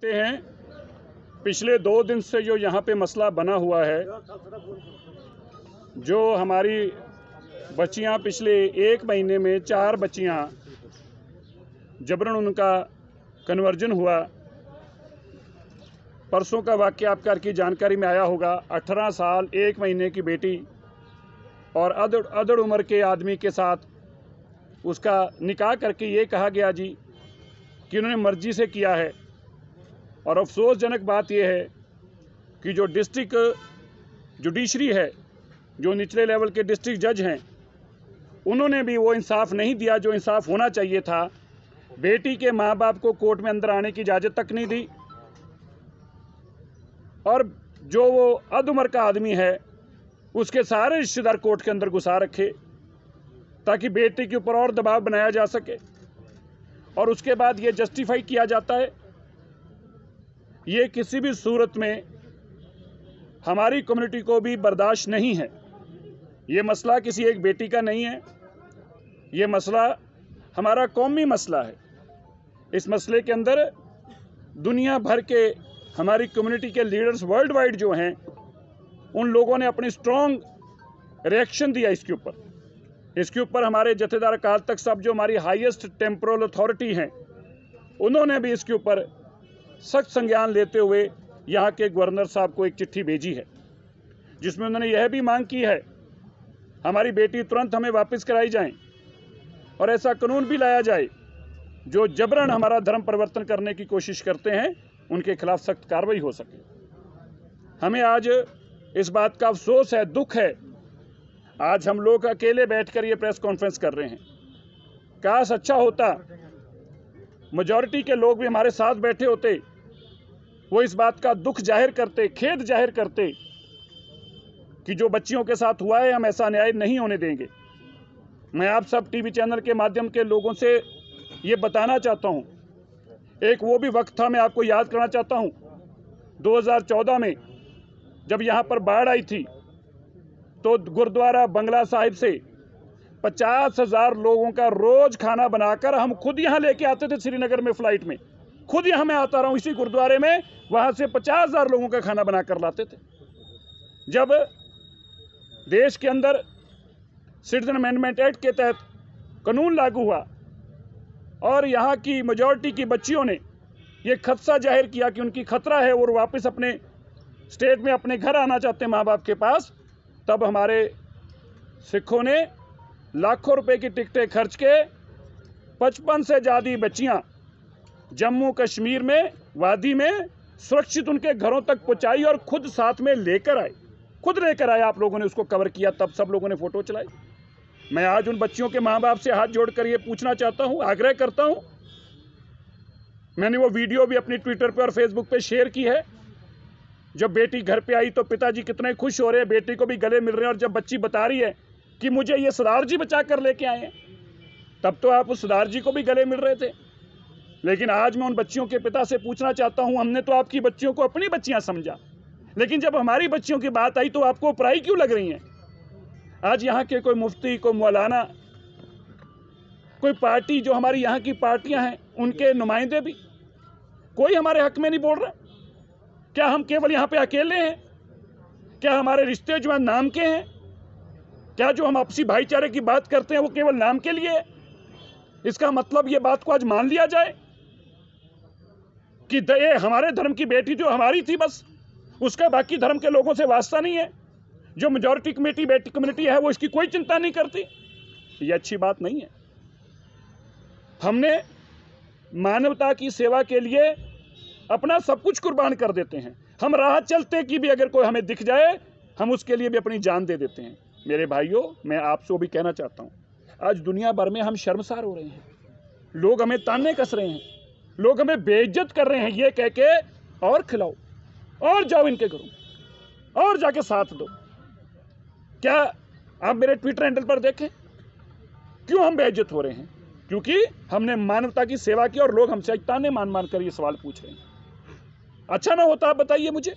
जानते हैं पिछले 2 दिन से जो यहाँ पे मसला बना हुआ है, जो हमारी बच्चियाँ पिछले 1 महीने में 4 बच्चियाँ जबरन उनका कन्वर्जन हुआ। परसों का वाक़या आपकी जानकारी में आया होगा। 18 साल 1 महीने की बेटी और अधड़ उम्र के आदमी के साथ उसका निकाह करके ये कहा गया जी कि उन्होंने मर्जी से किया है। और अफसोसजनक बात यह है कि जो डिस्ट्रिक्ट जुडिशरी है, जो निचले लेवल के डिस्ट्रिक्ट जज हैं, उन्होंने भी वो इंसाफ नहीं दिया जो इंसाफ होना चाहिए था। बेटी के माँ बाप को कोर्ट में अंदर आने की इजाज़त तक नहीं दी और जो वो अध उम्र का आदमी है उसके सारे रिश्तेदार कोर्ट के अंदर घुसा रखे ताकि बेटी के ऊपर और दबाव बनाया जा सके। और उसके बाद ये जस्टिफाई किया जाता है। ये किसी भी सूरत में हमारी कम्युनिटी को भी बर्दाश्त नहीं है। ये मसला किसी एक बेटी का नहीं है, ये मसला हमारा कौमी मसला है। इस मसले के अंदर दुनिया भर के हमारी कम्युनिटी के लीडर्स वर्ल्ड वाइड जो हैं, उन लोगों ने अपनी स्ट्रॉन्ग रिएक्शन दिया इसके ऊपर हमारे जथेदार अकाल तख्त साहब जो हमारी हाईएस्ट टेम्पोरल अथॉरिटी हैं, उन्होंने भी इसके ऊपर सख्त संज्ञान लेते हुए यहाँ के गवर्नर साहब को एक चिट्ठी भेजी है, जिसमें उन्होंने यह भी मांग की है हमारी बेटी तुरंत हमें वापस कराई जाए और ऐसा कानून भी लाया जाए जो जबरन हमारा धर्म परिवर्तन करने की कोशिश करते हैं, उनके खिलाफ सख्त कार्रवाई हो सके। हमें आज इस बात का अफसोस है, दुख है, आज हम लोग अकेले बैठकर ये प्रेस कॉन्फ्रेंस कर रहे हैं। काश अच्छा होता मेजॉरिटी के लोग भी हमारे साथ बैठे होते, वो इस बात का दुख जाहिर करते, खेद जाहिर करते कि जो बच्चियों के साथ हुआ है हम ऐसा अन्याय नहीं होने देंगे। मैं आप सब टीवी चैनल के माध्यम के लोगों से ये बताना चाहता हूँ, एक वो भी वक्त था, मैं आपको याद करना चाहता हूँ 2014 में जब यहाँ पर बाढ़ आई थी तो गुरुद्वारा बंगला साहिब से 50,000 लोगों का रोज खाना बनाकर हम खुद यहाँ लेके आते थे। श्रीनगर में फ्लाइट में खुद यहाँ मैं आता रहा हूँ, इसी गुरुद्वारे में, वहाँ से 50,000 लोगों का खाना बनाकर लाते थे। जब देश के अंदर सिटीजन अमेंडमेंट एक्ट के तहत कानून लागू हुआ और यहाँ की मेजॉरिटी की बच्चियों ने ये खदशा जाहिर किया कि उनकी खतरा है और वापस अपने स्टेट में अपने घर आना चाहते हैं माँ बाप के पास, तब हमारे सिखों ने लाखों रुपए की टिकटें खर्च के 55 से ज़्यादा बच्चियाँ जम्मू कश्मीर में वादी में सुरक्षित उनके घरों तक पहुँचाई और खुद साथ में लेकर आए। आप लोगों ने उसको कवर किया, तब सब लोगों ने फ़ोटो चलाई। मैं आज उन बच्चियों के माँ बाप से हाथ जोड़कर ये पूछना चाहता हूँ, आग्रह करता हूँ, मैंने वो वीडियो भी अपनी ट्विटर पे और फेसबुक पे शेयर की है। जब बेटी घर पे आई तो पिताजी कितने खुश हो रहे हैं, बेटी को भी गले मिल रहे हैं, और जब बच्ची बता रही है कि मुझे ये सरदार जी बचा कर लेके आए हैं, तब तो आप उस सरदार जी को भी गले मिल रहे थे। लेकिन आज मैं उन बच्चियों के पिता से पूछना चाहता हूँ, हमने तो आपकी बच्चियों को अपनी बच्चियाँ समझा, लेकिन जब हमारी बच्चियों की बात आई तो आपको पराई क्यों लग रही हैं? आज यहाँ के कोई मुफ्ती, कोई मौलाना, कोई पार्टी जो हमारी यहाँ की पार्टियाँ हैं, उनके नुमाइंदे भी कोई हमारे हक में नहीं बोल रहा। क्या हम केवल यहाँ पे अकेले हैं? क्या हमारे रिश्ते जो है नाम के हैं? क्या जो हम आपसी भाईचारे की बात करते हैं वो केवल नाम के लिए है? इसका मतलब ये बात को आज मान लिया जाए कि ये हमारे धर्म की बेटी जो हमारी थी, बस उसका बाकी धर्म के लोगों से वास्ता नहीं है, जो मेजॉरिटी कम्युनिटी है वो इसकी कोई चिंता नहीं करती। ये अच्छी बात नहीं है। हमने मानवता की सेवा के लिए अपना सब कुछ कुर्बान कर देते हैं। हम राह चलते कि भी अगर कोई हमें दिख जाए, हम उसके लिए भी अपनी जान दे देते हैं। मेरे भाइयों, मैं आपसे भी कहना चाहता हूँ, आज दुनिया भर में हम शर्मसार हो रहे हैं, लोग हमें ताने कस रहे हैं, लोग हमें बेइज्जत कर रहे हैं, ये कह के और खिलाओ और जाओ इनके घरों और जाके साथ दो। क्या आप मेरे ट्विटर हैंडल पर देखें क्यों हम बेइज्जत हो रहे हैं? क्योंकि हमने मानवता की सेवा की और लोग हमसे ताने मान कर ये सवाल पूछ रहे हैं। अच्छा ना होता, आप बताइए मुझे,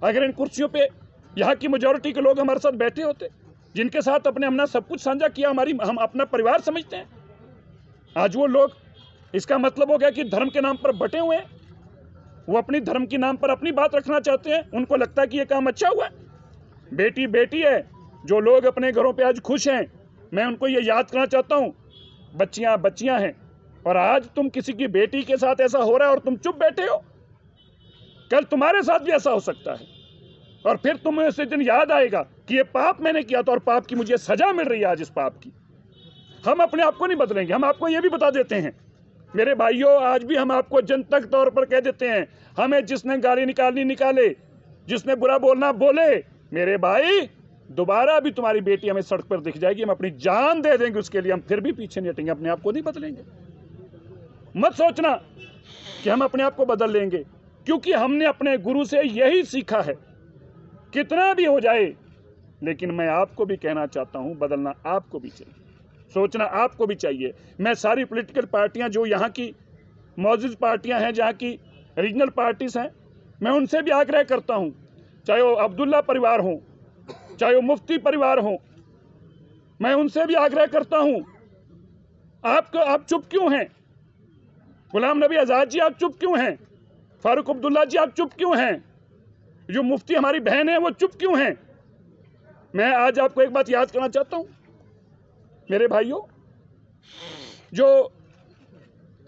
अगर इन कुर्सियों पे यहाँ की मेजॉरिटी के लोग हमारे साथ बैठे होते, जिनके साथ हमने सब कुछ साझा किया, हम अपना परिवार समझते हैं। आज वो लोग, इसका मतलब हो गया कि धर्म के नाम पर बटे हुए हैं। वो अपनी धर्म के नाम पर अपनी बात रखना चाहते हैं, उनको लगता है कि ये काम अच्छा हुआ है। बेटी बेटी है। जो लोग अपने घरों पे आज खुश हैं, मैं उनको ये याद करना चाहता हूँ, बच्चियां बच्चियां हैं, और आज तुम किसी की बेटी के साथ ऐसा हो रहा है और तुम चुप बैठे हो। कल तुम्हारे साथ भी ऐसा हो सकता है, और फिर तुम्हें उस दिन याद आएगा कि ये पाप मैंने किया था और पाप की मुझे सजा मिल रही है आज इस पाप की। हम अपने आप को नहीं बदलेंगे। हम आपको ये भी बता देते हैं मेरे भाइयों, आज भी हम आपको जनतक तौर पर कह देते हैं, हमें जिसने गाली निकालनी निकाले, जिसने बुरा बोलना बोले। मेरे भाई, दोबारा भी तुम्हारी बेटी हमें सड़क पर दिख जाएगी, हम अपनी जान दे देंगे उसके लिए, हम फिर भी पीछे नहीं हटेंगे, अपने आप को नहीं बदलेंगे। मत सोचना कि हम अपने आप को बदल लेंगे, क्योंकि हमने अपने गुरु से यही सीखा है। कितना भी हो जाए, लेकिन मैं आपको भी कहना चाहता हूं, बदलना आपको भी चाहिए, सोचना आपको भी चाहिए। मैं सारी पॉलिटिकल पार्टियां जो यहाँ की मौजूद पार्टियां हैं, जहाँ की रीजनल पार्टीज हैं, मैं उनसे भी आग्रह करता हूं, चाहे वो अब्दुल्ला परिवार हो, चाहे वो मुफ्ती परिवार हो, मैं उनसे भी आग्रह करता हूं, आप चुप क्यों हैं? गुलाम नबी आज़ाद जी आप चुप क्यों हैं? फारूक अब्दुल्ला जी आप चुप क्यों हैं? जो मुफ्ती हमारी बहन है वो चुप क्यों हैं? मैं आज आपको एक बात याद करना चाहता हूं मेरे भाइयों, जो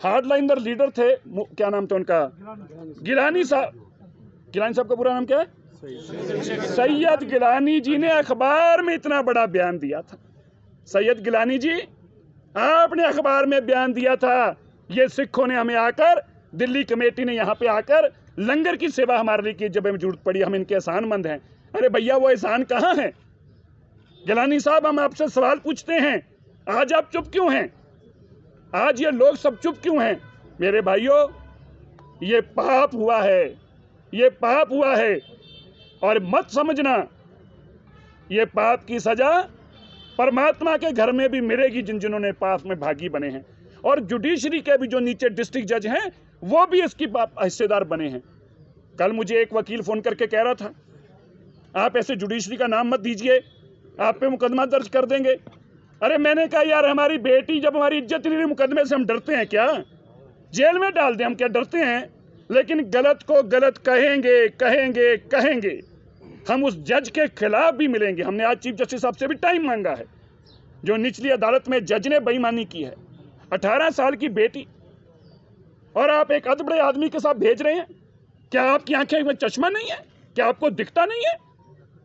हार्डलाइनर लीडर थे, क्या नाम था उनका, गिलानी साहब। गिलानी साहब का पूरा नाम क्या है? सैयद गिलानी जी ने अखबार में इतना बड़ा बयान दिया था। सैयद गिलानी जी, आपने अखबार में बयान दिया था, ये सिखों ने हमें आकर, दिल्ली कमेटी ने यहाँ पे आकर लंगर की सेवा हमारे लिए की, जब हमें जरूरत पड़ी, हम इनके एहसानमंद हैं। अरे भैया, वो एहसान कहाँ है? गिलानी साहब, हम आपसे सवाल पूछते हैं, आज आप चुप क्यों हैं? आज ये लोग सब चुप क्यों हैं? मेरे भाइयों, ये पाप हुआ है, ये पाप हुआ है, और मत समझना ये पाप की सजा परमात्मा के घर में भी मिलेगी, जिन्होंने पाप में भागी बने हैं। और जुडिशरी के भी जो नीचे डिस्ट्रिक्ट जज हैं, वो भी इसकी हिस्सेदार बने हैं। कल मुझे एक वकील फोन करके कह रहा था, आप ऐसे जुडिशरी का नाम मत दीजिए, आप पे मुकदमा दर्ज कर देंगे। अरे मैंने कहा, यार हमारी बेटी जब हमारी इज्जत ले रही, मुकदमे से हम डरते हैं क्या? जेल में डाल दें, हम क्या डरते हैं? लेकिन गलत को गलत कहेंगे कहेंगे कहेंगे। हम उस जज के खिलाफ भी मिलेंगे। हमने आज चीफ जस्टिस साहब से भी टाइम मांगा है। जो निचली अदालत में जज ने बेईमानी की है, 18 साल की बेटी, और आप एक अधबड़े आदमी के साथ भेज रहे हैं। क्या आपकी आंखें में चश्मा नहीं है? क्या आपको दिखता नहीं है?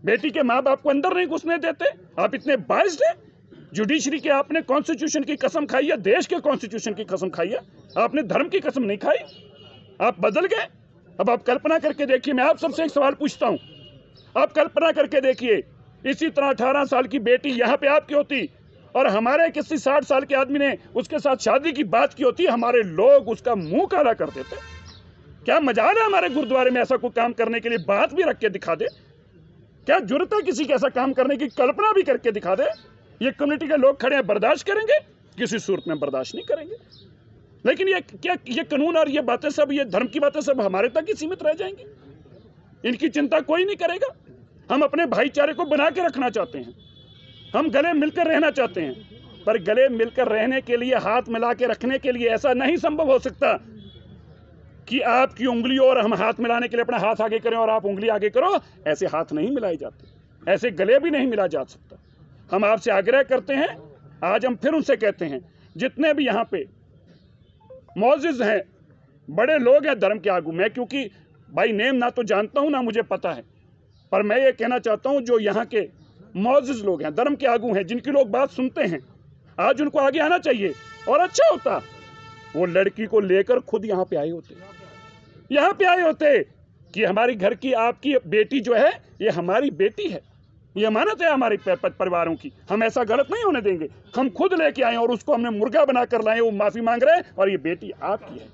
बेटी के माँ बाप को अंदर नहीं घुसने देते? आप इतने बाइस्ड हैं? जुडिशरी के आपने कॉन्स्टिट्यूशन की कसम खाई है, देश के कॉन्स्टिट्यूशन की कसम खाई है, आपने धर्म की कसम नहीं खाई। आप बदल गए। अब आप कल्पना करके देखिए, मैं आप सबसे एक सवाल पूछता हूं, आप कल्पना करके देखिए, इसी तरह 18 साल की बेटी यहाँ पे आपकी होती, और हमारे किसी 60 साल के आदमी ने उसके साथ शादी की बात की होती, हमारे लोग उसका मुंह काला कर देते। क्या मजाल है हमारे गुरुद्वारे में ऐसा कोई काम करने के लिए? बात भी रख के दिखा दे। क्या जुर्रत है किसी के ऐसा काम करने की? कल्पना भी करके दिखा दे। ये कम्युनिटी के लोग खड़े हैं, बर्दाश्त करेंगे? किसी सूरत में बर्दाश्त नहीं करेंगे। लेकिन ये कानून और ये बातें सब, ये धर्म की बातें सब हमारे तक ही सीमित रह जाएंगी। इनकी चिंता कोई नहीं करेगा। हम अपने भाईचारे को बना के रखना चाहते हैं, हम गले मिलकर रहना चाहते हैं, पर गले मिलकर रहने के लिए, हाथ मिला के रखने के लिए ऐसा नहीं संभव हो सकता कि आपकी उंगली और हम हाथ मिलाने के लिए अपना हाथ आगे करें और आप उंगली आगे करो। ऐसे हाथ नहीं मिलाए जाते, ऐसे गले भी नहीं मिला जा सकता। हम आपसे आग्रह करते हैं, आज हम फिर उनसे कहते हैं, जितने भी यहाँ पे मौजूद हैं, बड़े लोग हैं धर्म के आगू, मैं क्योंकि भाई नेम ना तो जानता हूँ ना मुझे पता है, पर मैं ये कहना चाहता हूँ, जो यहाँ के मौजूद लोग हैं, धर्म के आगू हैं, जिनकी लोग बात सुनते हैं, आज उनको आगे आना चाहिए। और अच्छा होता वो लड़की को लेकर खुद यहाँ पे आए होते, यहाँ पे आए होते कि हमारी घर की, आपकी बेटी जो है, ये हमारी बेटी है, ये अमानत है हमारे परिवारों की, हम ऐसा गलत नहीं होने देंगे। हम खुद लेके आए और उसको हमने मुर्गा बनाकर लाए, वो माफी मांग रहे हैं, और ये बेटी आपकी है।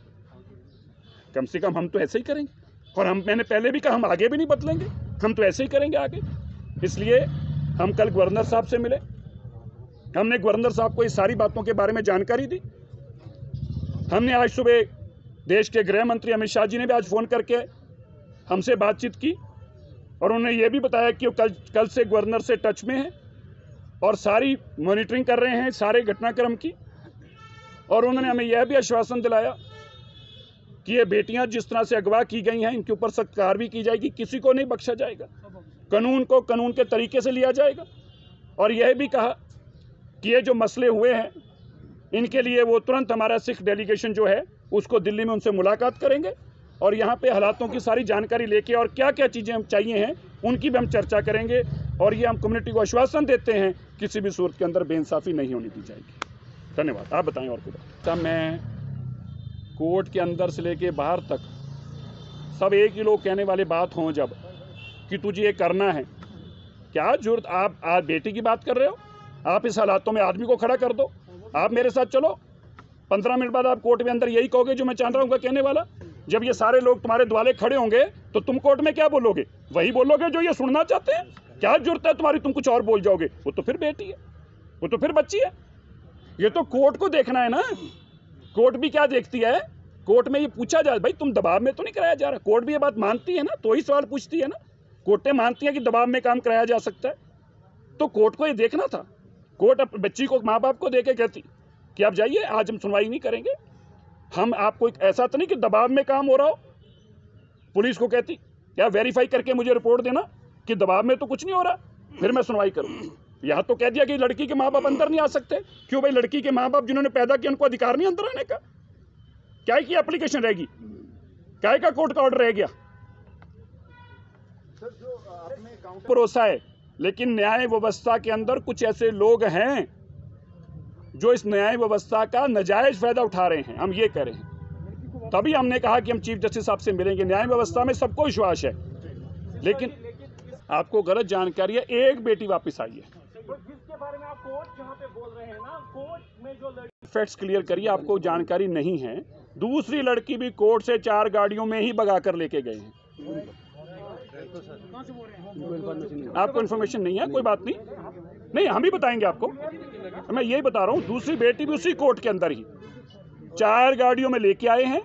कम से कम हम तो ऐसे ही करेंगे। और मैंने पहले भी कहा, हम आगे भी नहीं बदलेंगे, हम तो ऐसे ही करेंगे आगे। इसलिए हम कल गवर्नर साहब से मिले, हमने गवर्नर साहब को इस सारी बातों के बारे में जानकारी दी। हमने आज सुबह देश के गृह मंत्री अमित शाह जी ने भी आज फ़ोन करके हमसे बातचीत की, और उन्होंने ये भी बताया कि वो कल से गवर्नर से टच में हैं और सारी मॉनिटरिंग कर रहे हैं सारे घटनाक्रम की। और उन्होंने हमें यह भी आश्वासन दिलाया कि ये बेटियां जिस तरह से अगवा की गई हैं इनके ऊपर सख्त कार्रवाई की जाएगी, किसी को नहीं बख्शा जाएगा, कानून को कानून के तरीके से लिया जाएगा। और यह भी कहा कि ये जो मसले हुए हैं इनके लिए वो तुरंत हमारा सिख डेलीगेशन जो है उसको दिल्ली में उनसे मुलाकात करेंगे और यहाँ पे हालातों की सारी जानकारी लेके और क्या क्या चीज़ें हम चाहिए हैं उनकी भी हम चर्चा करेंगे। और ये हम कम्युनिटी को आश्वासन देते हैं किसी भी सूरत के अंदर बेइंसाफ़ी नहीं होने दी जाएगी। धन्यवाद। आप बताएं और कुछ। मैं कोर्ट के अंदर से लेके बाहर तक सब एक ही लोग कहने वाले बात हों जब कि तुझे ये करना है, क्या जरूरत, आप आज बेटी की बात कर रहे हो, आप इस हालातों में आदमी को खड़ा कर दो, आप मेरे साथ चलो, 15 मिनट बाद आप कोर्ट में अंदर यही कहोगे जो मैं चाह रहा हूँ कहने वाला। जब ये सारे लोग तुम्हारे द्वाले खड़े होंगे तो तुम कोर्ट में क्या बोलोगे? वही बोलोगे जो ये सुनना चाहते हैं। क्या जरूरत है तुम्हारी, तुम कुछ और बोल जाओगे? वो तो फिर बेटी है, वो तो फिर बच्ची है। ये तो कोर्ट को देखना है ना। कोर्ट भी क्या देखती है, कोर्ट में ये पूछा जाए भाई तुम दबाव में तो नहीं कराया जा रहा। कोर्ट भी ये बात मानती है ना, तो ही सवाल पूछती है ना। कोर्टें मानती हैं कि दबाव में काम कराया जा सकता है, तो कोर्ट को ये देखना था। कोर्ट अपनी बच्ची को माँ बाप को दे के कहती कि आप जाइए, आज हम सुनवाई नहीं करेंगे, हम आपको एक ऐसा तो नहीं कि दबाव में काम हो रहा हो। पुलिस को कहती क्या वेरीफाई करके मुझे रिपोर्ट देना कि दबाव में तो कुछ नहीं हो रहा, फिर मैं सुनवाई करूँ। यहाँ तो कह दिया कि लड़की के माँ बाप अंदर नहीं आ सकते। क्यों भाई? लड़की के माँ बाप जिन्होंने पैदा किया उनको अधिकार नहीं अंदर आने का? क्या की एप्लीकेशन रहेगी, क्या का कोर्ट का ऑर्डर रह गया? भरोसा है, लेकिन न्याय व्यवस्था के अंदर कुछ ऐसे लोग हैं जो इस न्याय व्यवस्था का नाजायज फायदा उठा रहे हैं। हम ये कह रहे हैं, तभी हमने कहा कि हम चीफ जस्टिस साहब से मिलेंगे। न्याय व्यवस्था में सबको विश्वास है, लेकिन आपको गलत जानकारी है। एक बेटी वापस आई है, जिसके बारे में आप कोर्ट जहां पे बोल रहे हैं ना, कोर्ट में जो फैक्ट्स क्लियर करिए, आपको जानकारी नहीं है। दूसरी लड़की भी कोर्ट से 4 गाड़ियों में ही भगा कर लेके गए हैं। आपको इन्फॉर्मेशन नहीं है, कोई बात नहीं, हम ही बताएंगे आपको। मैं यही बता रहा हूँ, दूसरी बेटी भी उसी कोर्ट के अंदर ही 4 गाड़ियों में लेके आए हैं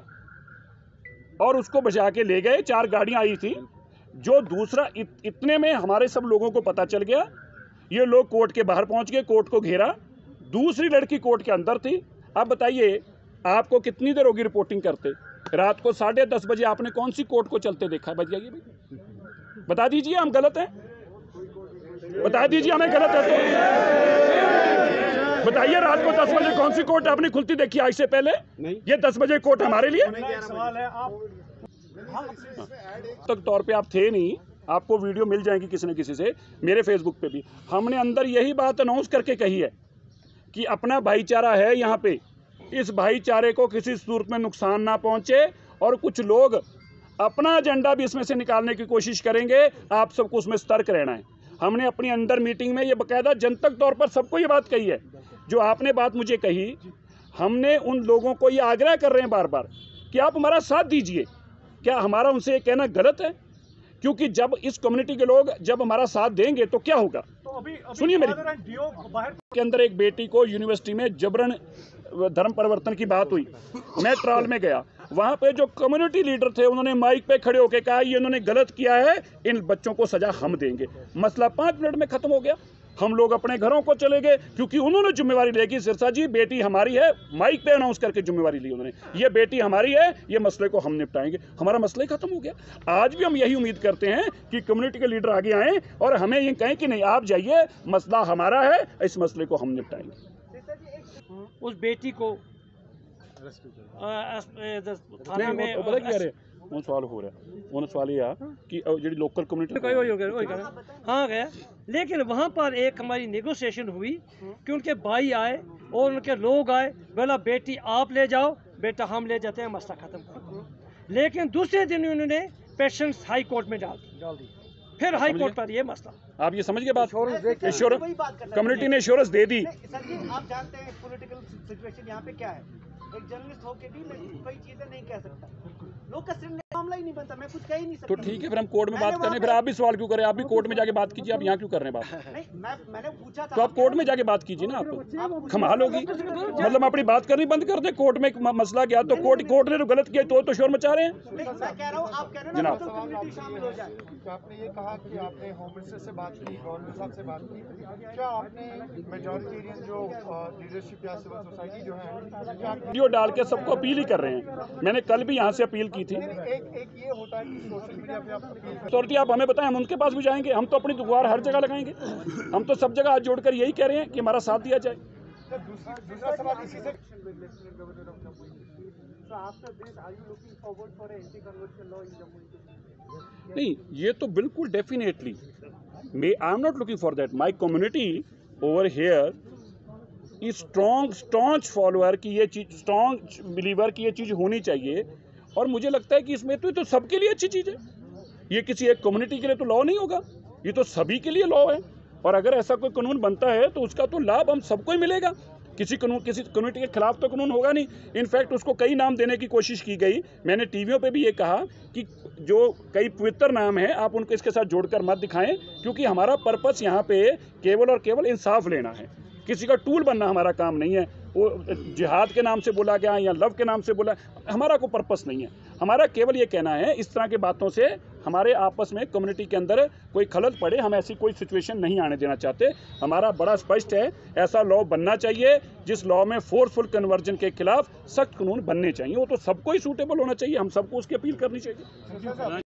और उसको बचा के ले गए। 4 गाड़ियां आई थी, जो दूसरा इतने में हमारे सब लोगों को पता चल गया। ये लोग कोर्ट के बाहर पहुंच गए, कोर्ट को घेरा। दूसरी लड़की कोर्ट के अंदर थी। अब बताइए आपको कितनी देर होगी रिपोर्टिंग करते? रात को 10:30 बजे आपने कौन सी कोर्ट को चलते देखा? बताइए भाई, बता दीजिए हम गलत हैं, बता दीजिए हमें गलत है तो बताइए। रात को 10 बजे कौन सी कोर्ट आपने खुलती देखी आज से पहले? ये 10 बजे कोर्ट हमारे लिए सवाल है। आप तक तौर पे आप थे नहीं, आपको वीडियो मिल जाएगी किसी न किसी से, मेरे फेसबुक पे भी। हमने अंदर यही बात अनाउंस करके कही है कि अपना भाईचारा है यहाँ पे, इस भाईचारे को किसी सूरत में नुकसान ना पहुँचे। और कुछ लोग अपना एजेंडा भी इसमें से निकालने की कोशिश करेंगे, आप सबको उसमें सतर्क रहना है। हमने अपनी अंदर मीटिंग में ये बाकायदा जनतक तौर पर सबको ये बात कही है। जो आपने बात मुझे कही, हमने उन लोगों को ये आग्रह कर रहे हैं बार बार कि आप हमारा साथ दीजिए। क्या हमारा उनसे ये कहना गलत है? क्योंकि जब इस कम्युनिटी के लोग जब हमारा साथ देंगे तो क्या होगा? तो अभी सुनिए मेरी बाहर के अंदर एक बेटी को यूनिवर्सिटी में जबरन धर्म परिवर्तन की बात हुई। मैं ट्रायल में गया, वहाँ पे जो कम्युनिटी लीडर थे उन्होंने माइक पे खड़े होकर कहा ये इन्होंने गलत किया है, इन बच्चों को सजा हम देंगे। मसला 5 मिनट में खत्म हो गया। हम लोग अपने घरों को चले गए, क्योंकि उन्होंने जिम्मेवारी लेगी। सिरसा जी, बेटी हमारी है, माइक पे अनाउंस करके जिम्मेवारी ली उन्होंने, ये बेटी हमारी है, ये मसले को हम निपटाएंगे। हमारा मसला ही खत्म हो गया। आज भी हम यही उम्मीद करते हैं कि कम्युनिटी के लीडर आगे आएँ और हमें ये कहें कि नहीं आप जाइए, मसला हमारा है, इस मसले को हम निपटाएंगे। उस बेटी को थाने में पता क्या रहे वो सवाल हो रहा है, वो सवाल ये आ कि जी लोकल कम्युनिटी हाँ गया, लेकिन वहाँ पर एक हमारी नेगोशिएशन हुई कि उनके भाई आए और उनके लोग आए, बोला बेटी आप ले जाओ, बेटा हम ले जाते हैं, मसला खत्म कर। लेकिन दूसरे दिन उन्होंने पेशेंट्स हाई कोर्ट में डाल दी। फिर हाई कोर्ट पर ये मसला, आप ये समझ गए बात, एश्योरेंस कम्युनिटी ने एश्योरेंस दे दी। सर जी, आप जानते हैं पॉलिटिकल सिचुएशन यहाँ पे क्या है। एक जर्नलिस्ट होके भी मैं कई चीजें नहीं कह सकता। लोग का सिर्फ मामला ही नहीं बनता, मैं कुछ कह ही नहीं सकता। तो ठीक है, फिर हम कोर्ट में बात मैंने करें। फिर वहाँ आप भी सवाल क्यों करें? आप भी कोर्ट में जाके बात कीजिए। आप यहाँ क्यों कर रहे हैं बात? नहीं, मैंने पूछा था। तो आप कोर्ट में जाके बात कीजिए ना। आप कमाल होगी, मतलब अपनी बात करनी बंद कर दे। कोर्ट में एक मसला गया तो कोर्ट ने तो गलत किया तो शोर मचा रहे हैं। नहीं, मैं कह रहा हूँ, आप कह रहे हो ना, जनाब। लोकल कम्युनिटी शामिल हो जाए। आपने ये कहा कि आपने होम मिनिस्टर से बात की, गवर्नर साहब से बात की, क्या आपने मेजॉरिटेरियन जो लीडरशिप या सिविल सोसाइटी जो है, क्या वीडियो डाल के सबको अपील ही कर रहे हैं। मैंने कल भी यहाँ से अपील की थी। एक ये होता है कि सोशल मीडिया पे आप अपील करते अथॉरिटी आप हमें बताएं, हम उनके पास भी जाएंगे। हम तो अपनी गुहार हर जगह लगाएंगे। हम तो सब जगह हाथ जोड़कर यही कह रहे हैं कि हमारा साथ दिया जाए। हैं। दूसरा सवाल इसी से So after this, are you looking forward for an anti-conversion law in Jammu? नहीं, ये तो बिल्कुल definitely I am not looking for that. My community over here is strong follower की ये चीज, स्ट्रॉन्ग बिलीवर की ये चीज़ होनी चाहिए। और मुझे लगता है कि इसमें तो सबके लिए अच्छी चीज़ है। ये किसी एक कम्युनिटी के लिए तो लॉ नहीं होगा, ये तो सभी के लिए लॉ है। और अगर ऐसा कोई कानून बनता है तो उसका तो लाभ हम सबको ही मिलेगा। किसी कम्युनिटी के खिलाफ तो कानून होगा नहीं। इनफैक्ट उसको कई नाम देने की कोशिश की गई। मैंने टीवियों पे भी ये कहा कि जो कई पवित्र नाम हैं आप उनको इसके साथ जोड़कर मत दिखाएं, क्योंकि हमारा पर्पस यहाँ पे केवल और केवल इंसाफ लेना है। किसी का टूल बनना हमारा काम नहीं है। वो जिहाद के नाम से बोला गया या लव के नाम से बोला, हमारा कोई पर्पस नहीं है। हमारा केवल ये कहना है इस तरह की बातों से हमारे आपस में कम्युनिटी के अंदर कोई खलल पड़े, हम ऐसी कोई सिचुएशन नहीं आने देना चाहते। हमारा बड़ा स्पष्ट है, ऐसा लॉ बनना चाहिए जिस लॉ में फोर्सफुल कन्वर्जन के खिलाफ सख्त कानून बनने चाहिए। वो तो सबको ही सूटेबल होना चाहिए, हम सबको उसकी अपील करनी चाहिए।